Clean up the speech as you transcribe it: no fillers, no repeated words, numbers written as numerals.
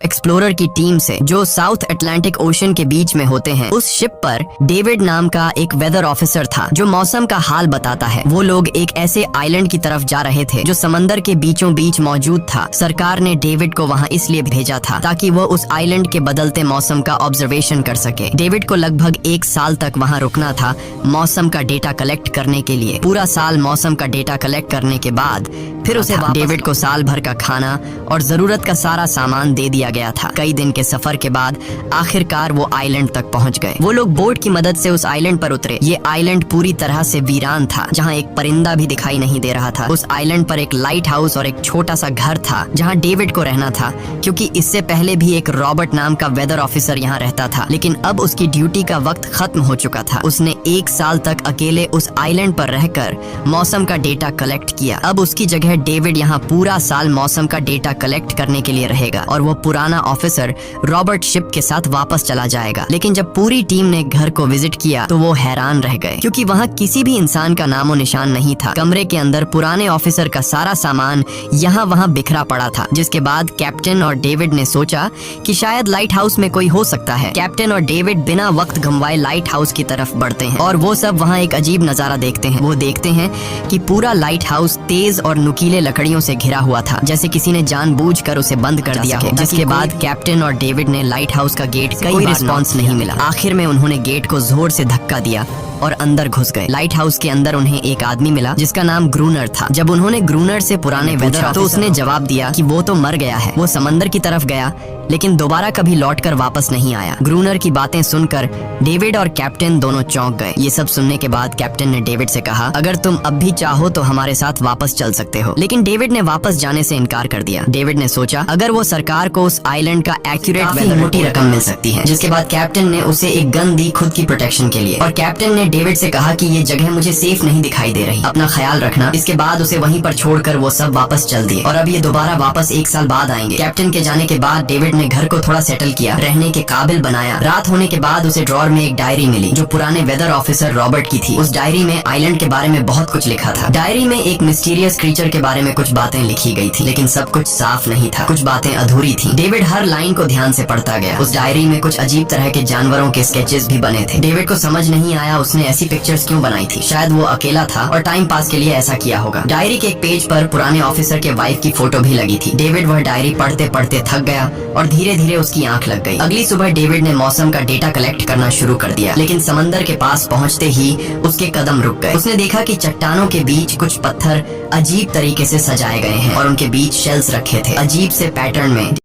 Explorer की team से जो साउथ अटलांटिक ओशन के बीच में होते हैं। उस शिप पर डेविड नाम का एक वेदर ऑफिसर था जो मौसम का हाल बताता है। वो लोग एक ऐसे आइलैंड की तरफ जा रहे थे जो समंदर के बीचों बीच मौजूद था। सरकार ने डेविड को वहाँ इसलिए भेजा था ताकि वो उस आइलैंड के बदलते मौसम का ऑब्जर्वेशन कर सके। डेविड को लगभग 1 साल तक वहाँ रुकना था मौसम का डेटा कलेक्ट करने के लिए। पूरा साल मौसम का डेटा कलेक्ट करने के बाद फिर उसे डेविड को साल भर का खाना और जरूरत का सारा सामान दे दिया गया था। कई दिन के सफर के बाद आखिरकार वो आइलैंड तक पहुंच गए। वो लोग बोट की मदद से उस आइलैंड पर उतरे। ये आइलैंड पूरी तरह से वीरान था, जहां एक परिंदा भी दिखाई नहीं दे रहा था। उस आइलैंड पर एक लाइट हाउस और एक छोटा सा घर था जहां डेविड को रहना था, क्योंकि इससे पहले भी एक रॉबर्ट नाम का वेदर ऑफिसर यहाँ रहता था, लेकिन अब उसकी ड्यूटी का वक्त खत्म हो चुका था। उसने 1 साल तक अकेले उस आइलैंड पर रहकर मौसम का डेटा कलेक्ट किया। अब उसकी जगह डेविड यहाँ पूरा साल मौसम का डेटा कलेक्ट करने के लिए रहेगा और वो पुराना ऑफिसर रॉबर्ट शिप के साथ वापस चला जाएगा। लेकिन जब पूरी टीम ने घर को विजिट किया तो वो हैरान रह गए, क्योंकि वहाँ किसी भी इंसान का नामो निशान नहीं था। कमरे के अंदर पुराने ऑफिसर का सारा सामान यहाँ वहाँ बिखरा पड़ा था। जिसके बाद कैप्टन और डेविड ने सोचा कि शायद लाइट हाउस में कोई हो सकता है। कैप्टन और डेविड बिना वक्त गंवाए लाइट हाउस की तरफ बढ़ते हैं और वो सब वहाँ एक अजीब नजारा देखते हैं। वो देखते हैं कि पूरा लाइट हाउस तेज और नुकीले लकड़ियों से घिरा हुआ था, जैसे किसी ने जानबूझकर उसे बंद कर दिया हो। जिसके बाद कैप्टन और डेविड ने लाइट हाउस का गेट कोई रिस्पॉन्स नहीं मिला। आखिर में उन्होंने गेट को जोर से धक्का दिया और अंदर घुस गए। लाइट हाउस के अंदर उन्हें एक आदमी मिला जिसका नाम ग्रूनर था। जब उन्होंने ग्रूनर से पुराने वेदर तो उसने जवाब दिया कि वो तो मर गया है। वो समंदर की तरफ गया लेकिन दोबारा कभी लौटकर वापस नहीं आया। ग्रूनर की बातें सुनकर डेविड और कैप्टन दोनों चौंक गए। ये सब सुनने के बाद कैप्टन ने डेविड से कहा, अगर तुम अब भी चाहो तो हमारे साथ वापस चल सकते हो। लेकिन डेविड ने वापस जाने से इनकार कर दिया। डेविड ने सोचा अगर वो सरकार को उस आइलैंड का एक्यूरेट वेदर मोटी रकम मिल सकती है। जिसके बाद कैप्टन ने उसे एक गन दी खुद की प्रोटेक्शन के लिए, और कैप्टन ने डेविड से कहा कि ये जगह मुझे सेफ नहीं दिखाई दे रही, अपना ख्याल रखना। इसके बाद उसे वहीं पर छोड़कर वो सब वापस चल दिए और अब ये दोबारा वापस 1 साल बाद आएंगे। कैप्टन के जाने के बाद डेविड ने घर को थोड़ा सेटल किया, रहने के काबिल बनाया। रात होने के बाद उसे ड्रॉर में एक डायरी मिली जो पुराने वेदर ऑफिसर रॉबर्ट की थी। उस डायरी में आइलैंड के बारे में बहुत कुछ लिखा था। डायरी में एक मिस्टीरियस क्रीचर के बारे में कुछ बातें लिखी गई थी, लेकिन सब कुछ साफ नहीं था, कुछ बातें अधूरी थी। डेविड हर लाइन को ध्यान से पढ़ता गया। उस डायरी में कुछ अजीब तरह के जानवरों के स्केचेस भी बने थे। डेविड को समझ नहीं आया उसने ऐसी पिक्चर्स क्यों बनाई थी। शायद वो अकेला था और टाइम पास के लिए ऐसा किया होगा। डायरी के एक पेज पर पुराने ऑफिसर के वाइफ की फोटो भी लगी थी। डेविड वह डायरी पढ़ते पढ़ते थक गया और धीरे धीरे उसकी आंख लग गई। अगली सुबह डेविड ने मौसम का डेटा कलेक्ट करना शुरू कर दिया, लेकिन समंदर के पास पहुंचते ही उसके कदम रुक गए। उसने देखा कि चट्टानों के बीच कुछ पत्थर अजीब तरीके से सजाए गए हैं और उनके बीच शेल्स रखे थे अजीब से पैटर्न में।